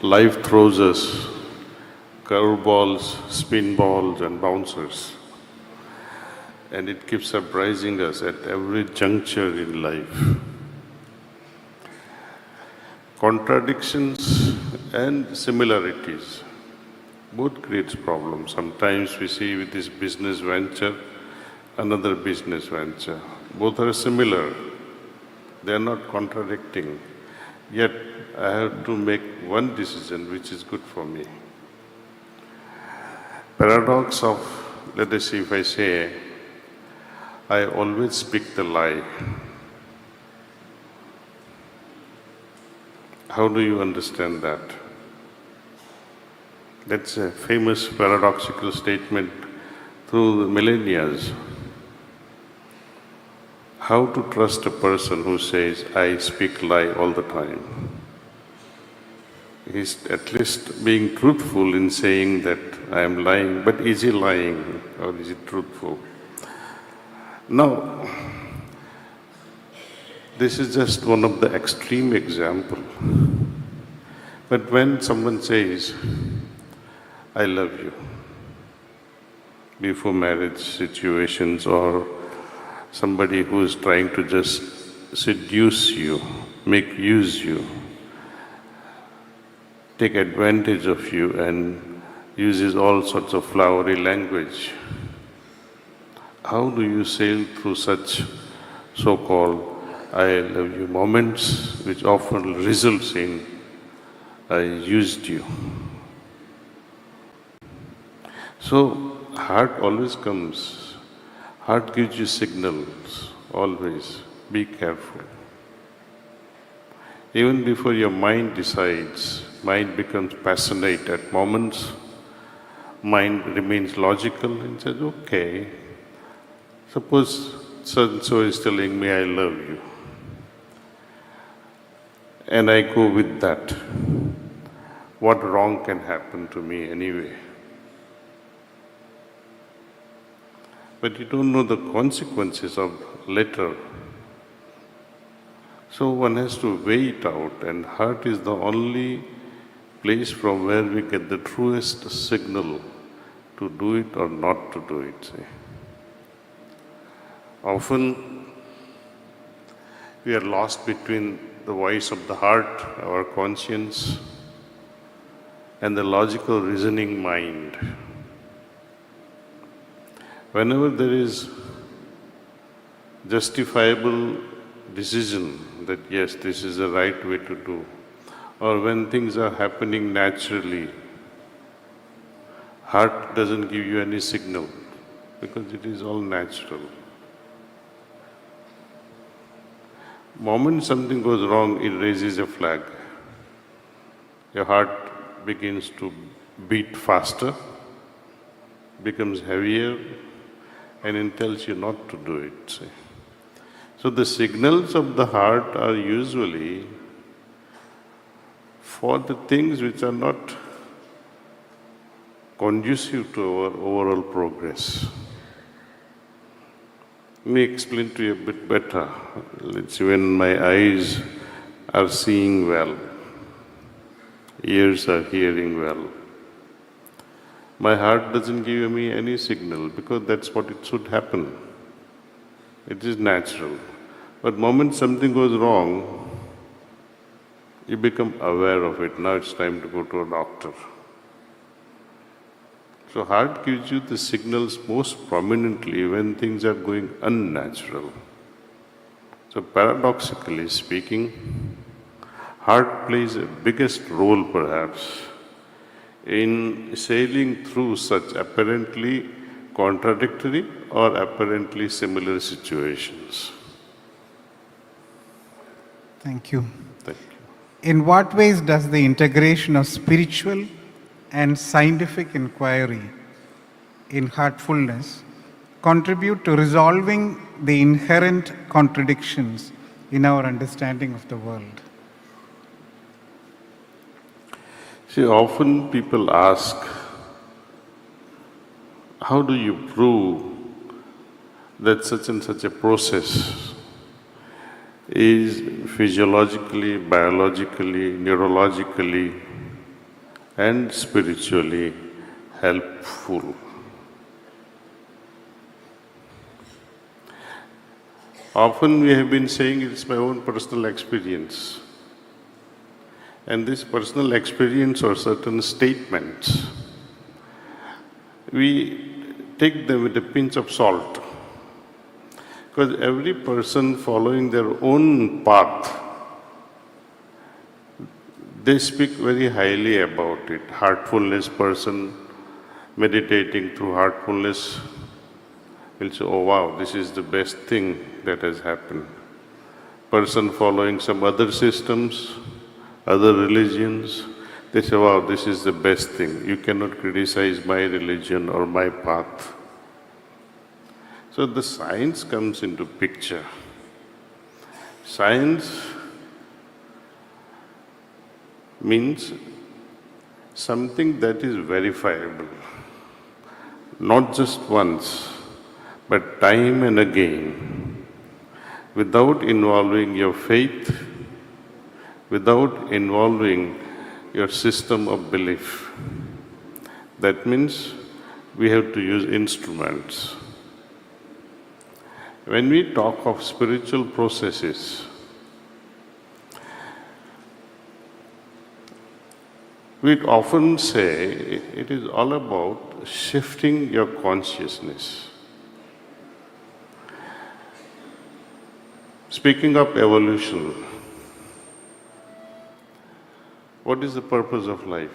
life throws us curveballs, spin balls, and bouncers. And it keeps surprising us at every juncture in life. Contradictions and similarities both creates problems. Sometimes we see with this business venture, another business venture. Both are similar. They are not contradicting. Yet I have to make one decision which is good for me. Paradox of, let us see, if I say, I always speak the lie. How do you understand that? That's a famous paradoxical statement through the millennia. How to trust a person who says, I speak lie all the time? He's at least being truthful in saying that I am lying, but is he lying or is he truthful? Now, this is just one of the extreme examples. But when someone says, I love you, before marriage situations, or somebody who is trying to just seduce you, make use you, take advantage of you and uses all sorts of flowery language, how do you sail through such so-called I love you moments, which often results in I used you? So, heart always comes. Heart gives you signals, always. Be careful. Even before your mind decides, mind becomes passionate at moments, mind remains logical and says, okay, suppose so-and-so is telling me I love you. And I go with that. What wrong can happen to me anyway? But you don't know the consequences of later. So one has to weigh it out, and heart is the only place from where we get the truest signal to do it or not to do it. See. Often we are lost between the voice of the heart, our conscience, and the logical reasoning mind. Whenever there is justifiable decision that yes, this is the right way to do, or when things are happening naturally, heart doesn't give you any signal because it is all natural. Moment something goes wrong, it raises a flag. Your heart begins to beat faster, becomes heavier, and it tells you not to do it. See. So the signals of the heart are usually for the things which are not conducive to our overall progress. Let me explain to you a bit better. Let's see, when my eyes are seeing well, ears are hearing well, my heart doesn't give me any signal because that's what it should happen. It is natural. But the moment something goes wrong, you become aware of it. Now it's time to go to a doctor. So heart gives you the signals most prominently when things are going unnatural. So paradoxically speaking, heart plays a biggest role perhaps in sailing through such apparently contradictory or apparently similar situations. Thank you. Thank you. In what ways does the integration of spiritual and scientific inquiry in heartfulness contribute to resolving the inherent contradictions in our understanding of the world? See, often people ask, how do you prove that such and such a process is physiologically, biologically, neurologically and spiritually helpful. Often we have been saying it's my own personal experience. And this personal experience or certain statements, we take them with a pinch of salt. Because every person following their own path, they speak very highly about it. Heartfulness person meditating through heartfulness will say, oh wow, this is the best thing that has happened. Person following some other systems, other religions, they say, wow, this is the best thing. You cannot criticize my religion or my path. So the science comes into picture. Science means something that is verifiable, not just once, but time and again, without involving your faith, without involving your system of belief. That means we have to use instruments. When we talk of spiritual processes, we often say it is all about shifting your consciousness. Speaking of evolution, what is the purpose of life?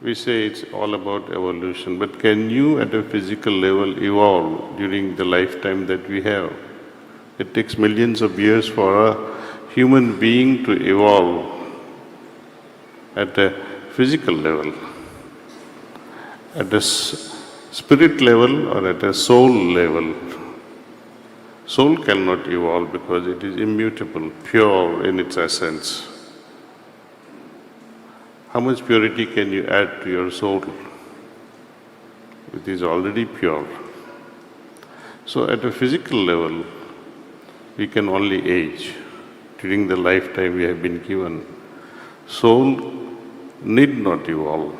We say it's all about evolution, but can you at a physical level evolve during the lifetime that we have? It takes millions of years for a human being to evolve at a physical level. At a spirit level or at a soul level, soul cannot evolve because it is immutable, pure in its essence. How much purity can you add to your soul? It is already pure. So at a physical level, we can only age during the lifetime we have been given. Soul need not evolve.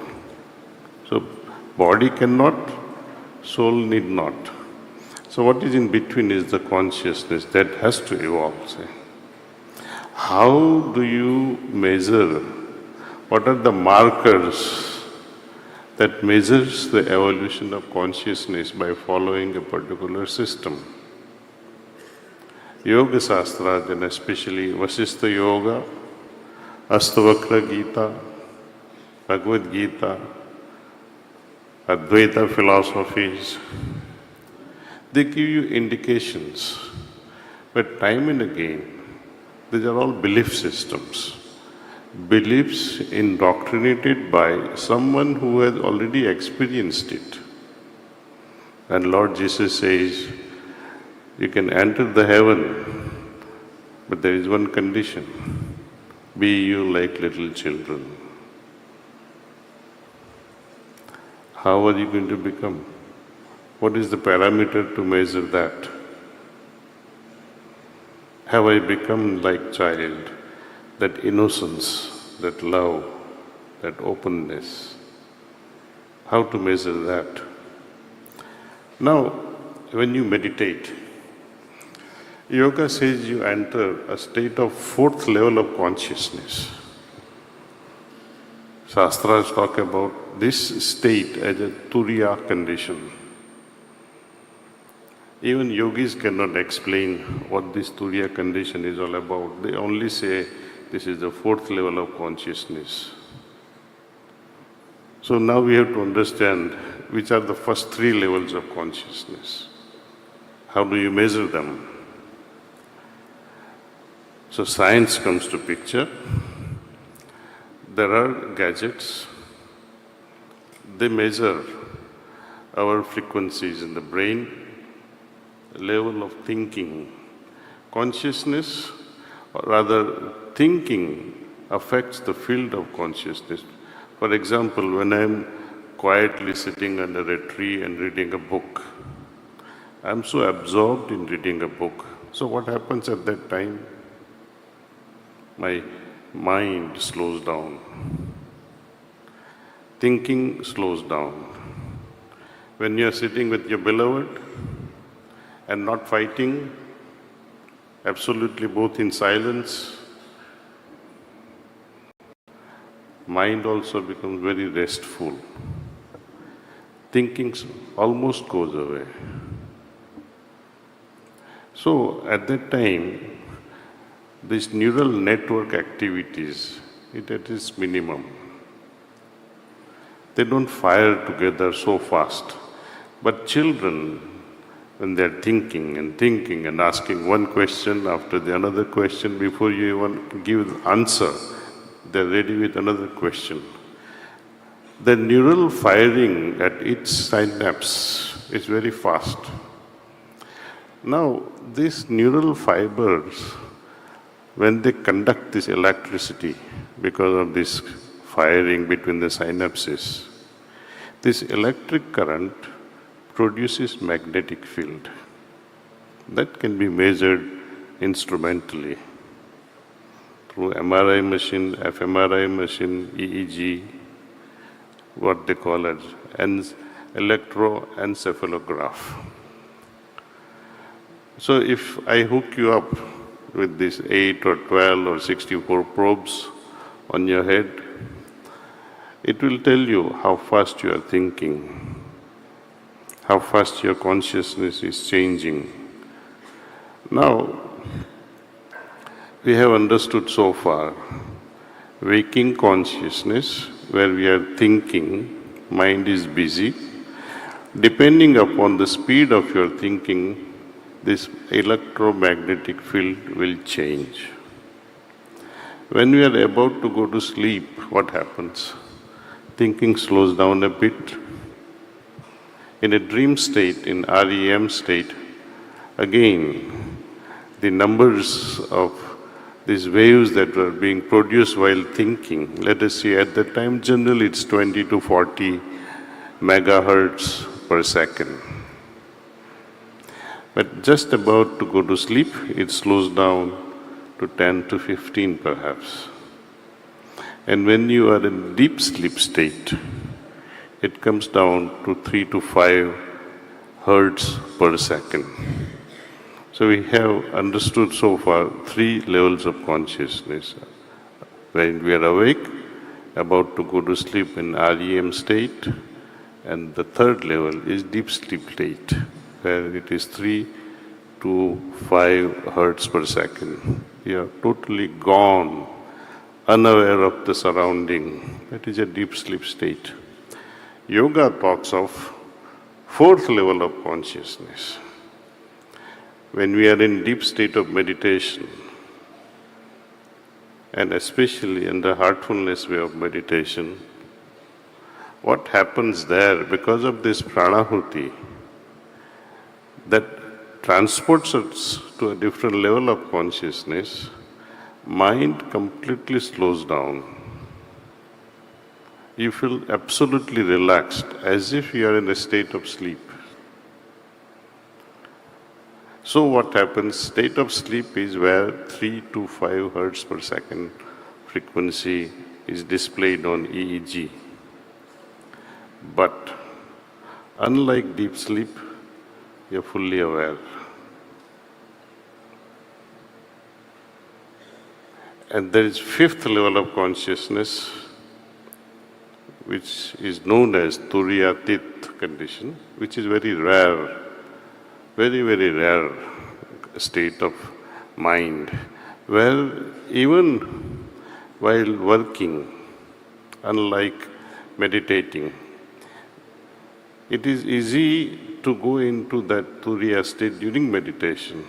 So body cannot, soul need not. So what is in between is the consciousness that has to evolve. Say. How do you measure? What are the markers that measures the evolution of consciousness by following a particular system? Yoga Shastras, and especially Vasistha Yoga, Astavakra Gita, Bhagavad Gita, Advaita philosophies, they give you indications. But time and again, these are all belief systems. Beliefs indoctrinated by someone who has already experienced it. And Lord Jesus says, you can enter the heaven, but there is one condition. Be you like little children. How are you going to become? What is the parameter to measure that? Have I become like child? That innocence, that love, that openness. How to measure that? Now, when you meditate, yoga says you enter a state of fourth level of consciousness. Shastras talk about this state as a turiya condition. Even yogis cannot explain what this turiya condition is all about. They only say this is the fourth level of consciousness. So now we have to understand which are the first three levels of consciousness. How do you measure them? So science comes to picture. There are gadgets. They measure our frequencies in the brain, level of thinking. Consciousness, or rather thinking, affects the field of consciousness. For example, when I'm quietly sitting under a tree and reading a book, I'm so absorbed in reading a book. So what happens at that time? My mind slows down. thinking slows down. When you are sitting with your beloved and not fighting, absolutely both in silence, mind also becomes very restful. Thinking almost goes away. So at that time, these neural network activities, it at its minimum. They don't fire together so fast. But children, when they're thinking and asking one question after the another question, before you even give the answer, they're ready with another question. The neural firing at each synapse is very fast. Now, these neural fibers, when they conduct this electricity because of this firing between the synapses, this electric current produces magnetic field. That can be measured instrumentally through MRI machine, fMRI machine, EEG, what they call as electroencephalograph. So if I hook you up with these 8 or 12 or 64 probes on your head, it will tell you how fast you are thinking, how fast your consciousness is changing. Now, we have understood so far waking consciousness, where we are thinking, mind is busy. Depending upon the speed of your thinking, this electromagnetic field will change. When we are about to go to sleep, what happens? Thinking slows down a bit. In a dream state, in REM state, again, the numbers of these waves that were being produced while thinking, let us say at that time, generally it's 20 to 40 megahertz per second. But just about to go to sleep, it slows down to 10 to 15 perhaps. And when you are in deep sleep state, it comes down to 3 to 5 hertz per second. So we have understood so far 3 levels of consciousness. When we are awake, about to go to sleep in REM state, and the third level is deep sleep state, where it is 3 to 5 hertz per second. You are totally gone, unaware of the surrounding. That is a deep sleep state. Yoga talks of 4th level of consciousness. When we are in deep state of meditation, and especially in the heartfulness way of meditation, what happens there because of this pranahuti that transports us to a different level of consciousness, mind completely slows down. You feel absolutely relaxed, as if you are in a state of sleep. So what happens, state of sleep is where 3 to 5 hertz per second frequency is displayed on EEG. But unlike deep sleep, you're fully aware. And there is 5th level of consciousness, which is known as Turiyatit condition, which is very rare, very, very rare state of mind, where even while working, unlike meditating, it is easy to go into that Turiya state during meditation.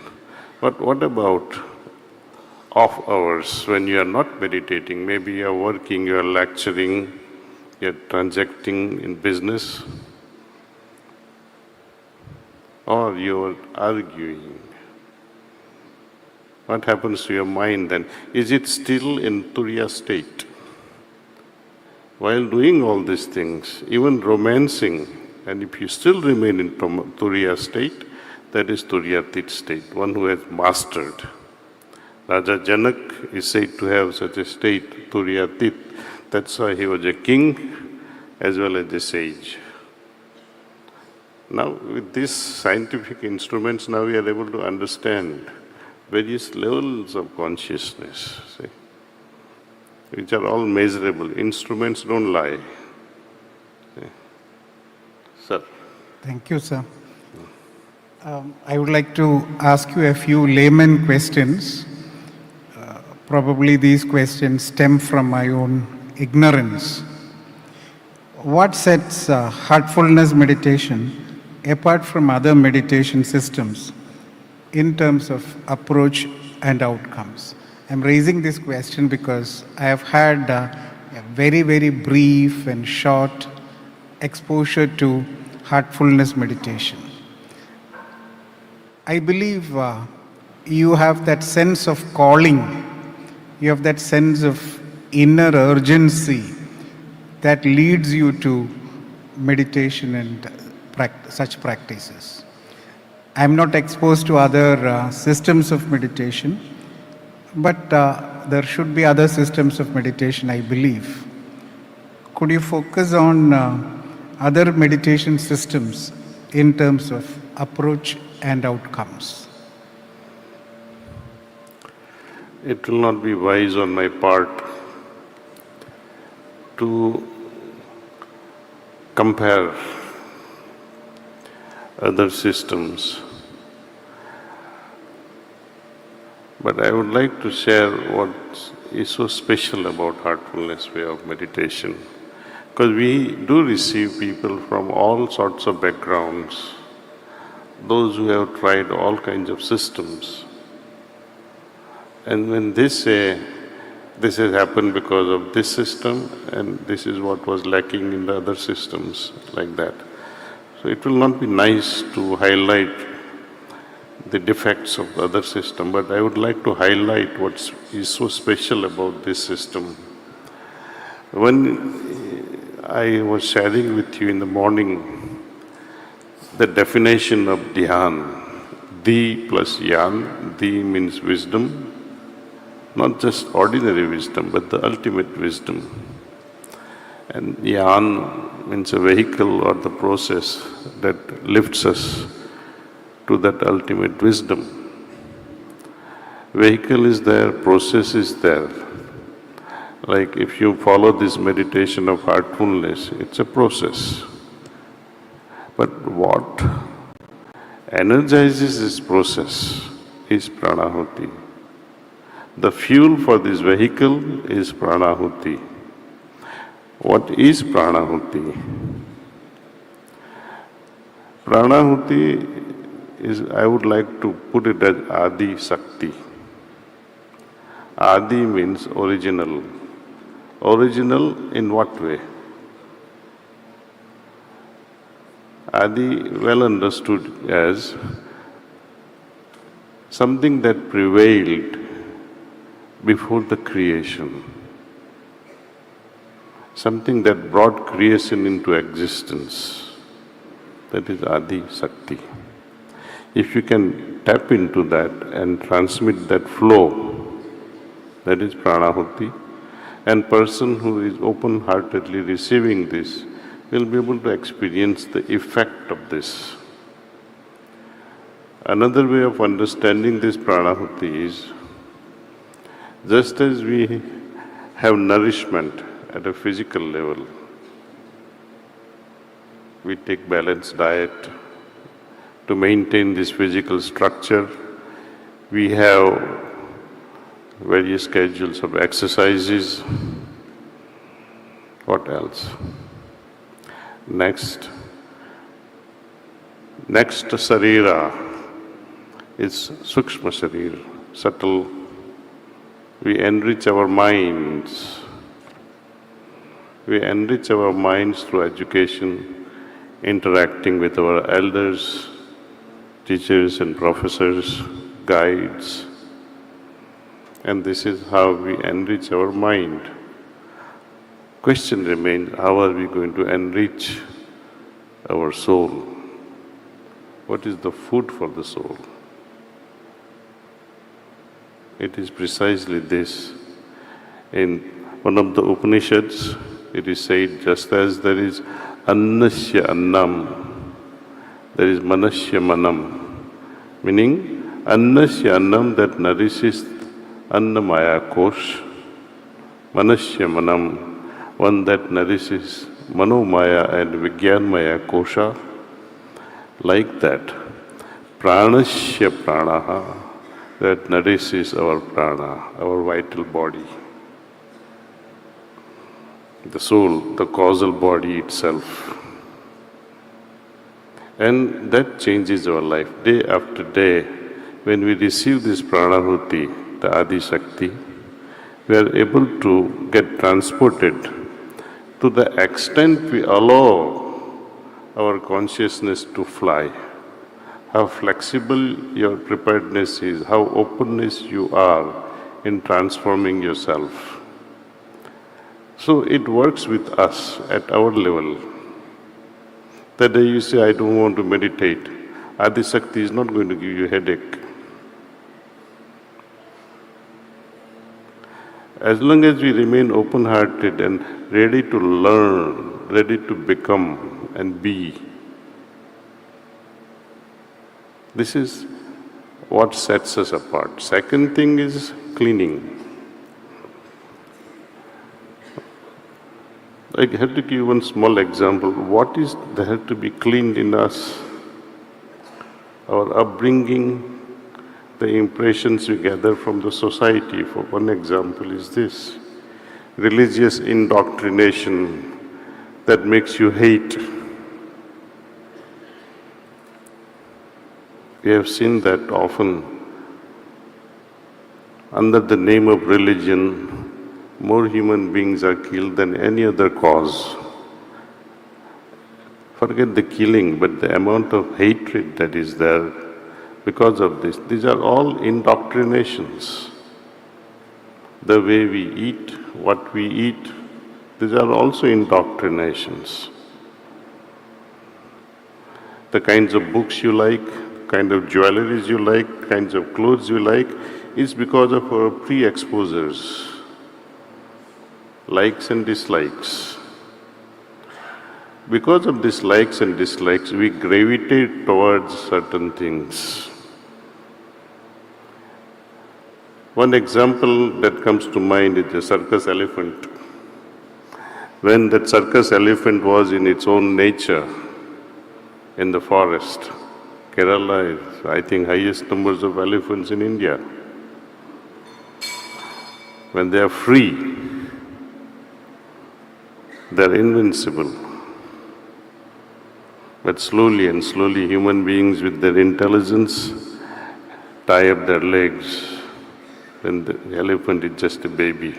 But what about off hours when you are not meditating? Maybe you are working, you are lecturing, you are transacting in business, or you are arguing. What happens to your mind then? Is it still in Turiya state? While doing all these things, even romancing, and if you still remain in Turiya state, that is Turiyatit state, one who has mastered. Raja Janak is said to have such a state, Turiyatit. That's why he was a king, as well as the sage. Now, with these scientific instruments, now we are able to understand various levels of consciousness, see, which are all measurable. Instruments don't lie. See. Sir. Thank you, sir. I would like to ask you a few layman questions. Probably these questions stem from my own ignorance. What sets heartfulness meditation apart from other meditation systems in terms of approach and outcomes? I'm raising this question because I have had a very, very brief and short exposure to heartfulness meditation. I believe you have that sense of calling, you have that sense of inner urgency that leads you to meditation and such practices. I'm not exposed to other systems of meditation, but there should be other systems of meditation, I believe. Could you focus on other meditation systems in terms of approach and outcomes? It will not be wise on my part to compare other systems. But I would like to share what is so special about heartfulness way of meditation. Because we do receive people from all sorts of backgrounds, those who have tried all kinds of systems. And when they say, this has happened because of this system and this is what was lacking in the other systems, like that. So it will not be nice to highlight the defects of the other system, but I would like to highlight what is so special about this system. When I was sharing with you in the morning the definition of dhyan, di plus yan, di means wisdom, not just ordinary wisdom, but the ultimate wisdom. And yan means a vehicle or the process that lifts us to that ultimate wisdom. Vehicle is there, process is there. Like if you follow this meditation of heartfulness, it's a process. But what energizes this process is pranahuti. The fuel for this vehicle is pranahuti. What is pranahuti? Pranahuti is, I would like to put it as Adi Sakti. Adi means original. Original in what way? Adi, well understood as something that prevailed before the creation, something that brought creation into existence. That is Adi Sakti. If you can tap into that and transmit that flow, that is pranahuti, and person who is open-heartedly receiving this will be able to experience the effect of this. Another way of understanding this pranahuti is, just as we have nourishment at a physical level, we take balanced diet to maintain this physical structure, we have various schedules of exercises. What else? Next sarira is sukshma sarira, subtle. We enrich our minds. We enrich our minds through education, interacting with our elders, teachers and professors, guides. And this is how we enrich our mind. Question remains, how are we going to enrich our soul? What is the food for the soul? It is precisely this. In one of the Upanishads, it is said, just as there is annasya annam, there is manasya manam, meaning annasya annam that nourishes annamaya kosh, manasya manam, one that nourishes manomaya and vijnanmaya kosha. Like that, pranasya pranaha, that nourishes our prana, our vital body. The soul, the causal body itself. And that changes our life. Day after day, when we receive this pranahuti, the Adi Shakti, we are able to get transported to the extent we allow our consciousness to fly. How flexible your preparedness is, how openness you are in transforming yourself. So it works with us at our level. That day you say, I don't want to meditate. Adi Shakti is not going to give you a headache. As long as we remain open-hearted and ready to learn, ready to become and be, this is what sets us apart. Second thing is cleaning. I have to give one small example. What is there to be cleaned in us? Our upbringing, the impressions we gather from the society. For one example is this: religious indoctrination that makes you hate. We have seen that often. Under the name of religion, more human beings are killed than any other cause. Forget the killing, but the amount of hatred that is there because of this. These are all indoctrinations. The way we eat, what we eat, these are also indoctrinations. The kinds of books you like, kind of jewelries you like, kinds of clothes you like, is because of our pre-exposures, likes and dislikes. Because of these likes and dislikes, we gravitate towards certain things. One example that comes to mind is the circus elephant. When that circus elephant was in its own nature, in the forest, Kerala is, I think, highest numbers of elephants in India. When they are free, they are invincible. But slowly and slowly, human beings with their intelligence tie up their legs when the elephant is just a baby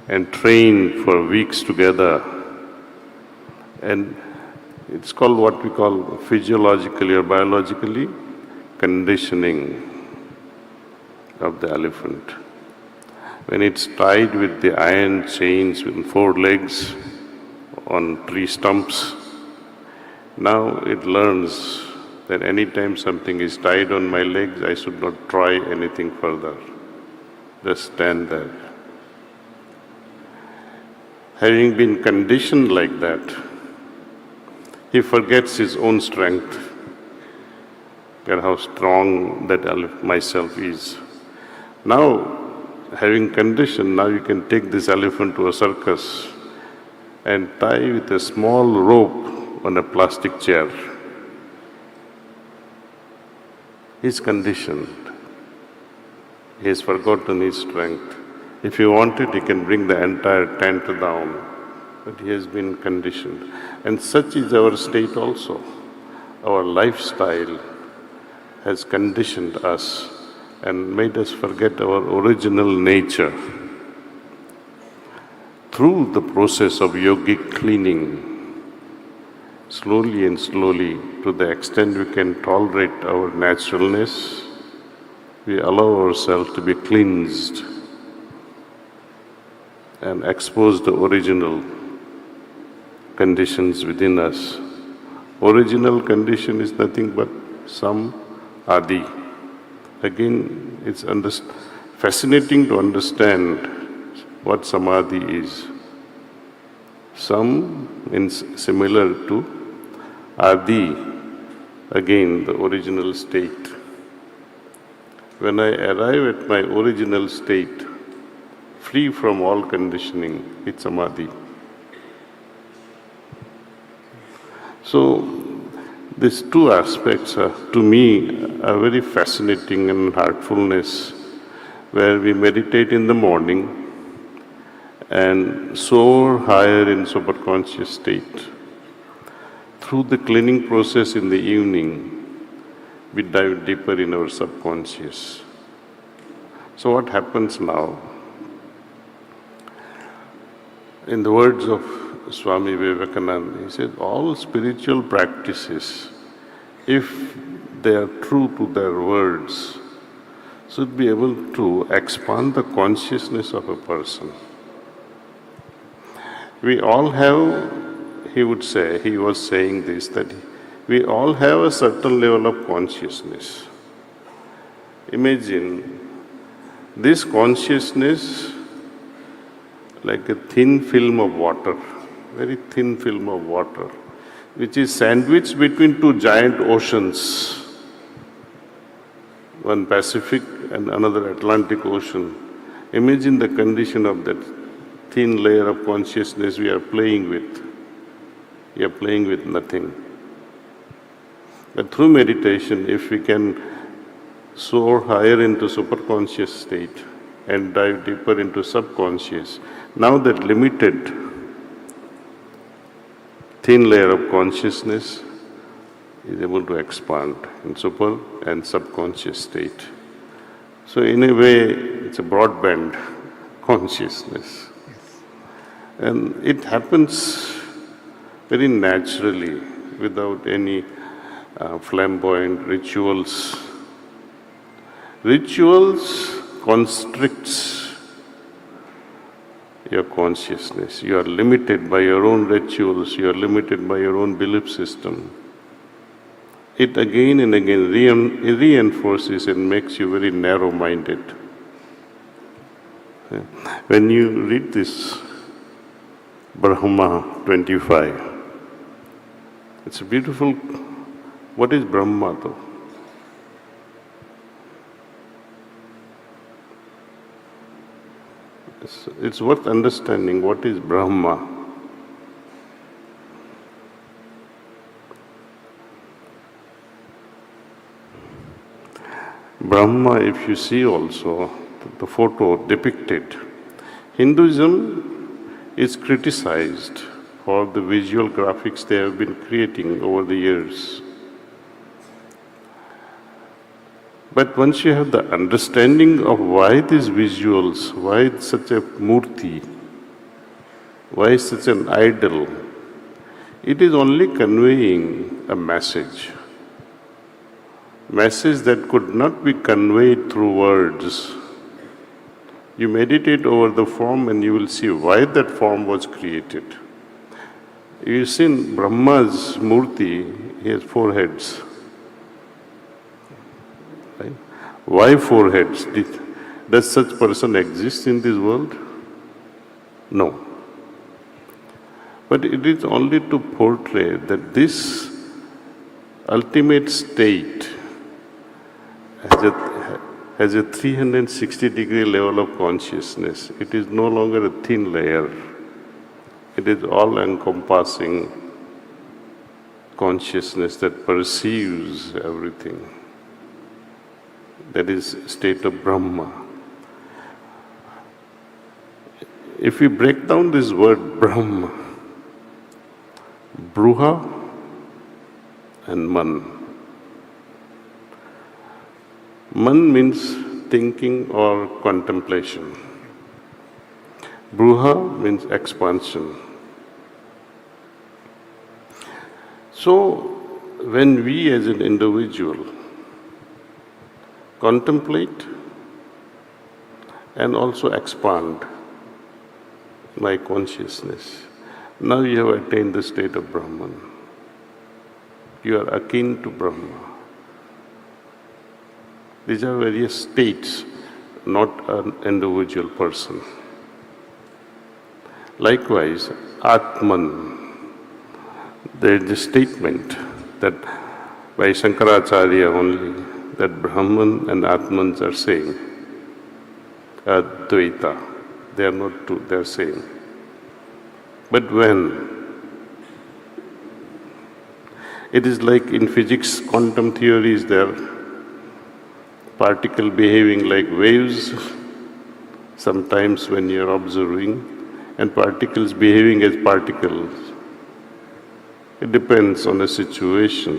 and train for weeks together. And it's called what we call physiologically or biologically conditioning of the elephant. When it's tied with the iron chains with 4 legs on tree stumps, now it learns that anytime something is tied on my legs, I should not try anything further. Just stand there. Having been conditioned like that, he forgets his own strength and how strong that myself is. Now, having conditioned, now you can take this elephant to a circus and tie with a small rope on a plastic chair. He's conditioned. He has forgotten his strength. If he wanted, he can bring the entire tent down. But he has been conditioned. And such is our state also. Our lifestyle has conditioned us and made us forget our original nature. Through the process of yogic cleaning, slowly and slowly, to the extent we can tolerate our naturalness, we allow ourselves to be cleansed and expose the original conditions within us. Original condition is nothing but some adi. Again, it's fascinating to understand what samadhi is. Some means similar to adi, again the original state. When I arrive at my original state, free from all conditioning, it's samadhi. So, these two aspects are, to me, are very fascinating in heartfulness, where we meditate in the morning and soar higher in superconscious state. Through the cleaning process in the evening, we dive deeper in our subconscious. So what happens now? In the words of Swami Vivekananda, he said, all spiritual practices, if they are true to their words, should be able to expand the consciousness of a person. We all have, he would say, he was saying this, that we all have a certain level of consciousness. Imagine this consciousness like a thin film of water, very thin film of water, which is sandwiched between two giant oceans, one Pacific and another Atlantic Ocean. Imagine the condition of that thin layer of consciousness we are playing with. We are playing with nothing. But through meditation, if we can soar higher into superconscious state and dive deeper into subconscious, now that limited thin layer of consciousness is able to expand in super and subconscious state. So in a way, it's a broadband consciousness. And it happens very naturally, without any flamboyant rituals. Rituals constricts your consciousness. You are limited by your own rituals, you are limited by your own belief system. It again and again reinforces and makes you very narrow-minded. When you read this Brahma 25, it's a beautiful, what is Brahma though? It's worth understanding what is Brahma. Brahma, if you see also the photo depicted, Hinduism is criticized for the visual graphics they have been creating over the years. But once you have the understanding of why these visuals, why such a murti, why such an idol, it is only conveying a message. Message that could not be conveyed through words. You meditate over the form and you will see why that form was created. You've seen Brahma's murti, he has 4 heads. Right? Why 4 heads? Does such person exist in this world? No. But it is only to portray that this ultimate state has a 360-degree level of consciousness. It is no longer a thin layer. It is all-encompassing consciousness that perceives everything. That is state of Brahma. If we break down this word Brahma, Bruha and Man. Man means thinking or contemplation. Bruha means expansion. So, when we as an individual contemplate and also expand my consciousness, now you have attained the state of Brahman. You are akin to Brahma. These are various states, not an individual person. Likewise, Atman, there is a statement that by Shankaracharya only, that Brahman and Atmans are same. Advaita, they are not two, they are same. But when it is like in physics, quantum theory is there, particle behaving like waves, sometimes when you are observing, and particles behaving as particles. It depends on the situation.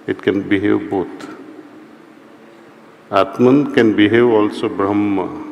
It can behave both. Atman can behave also Brahma.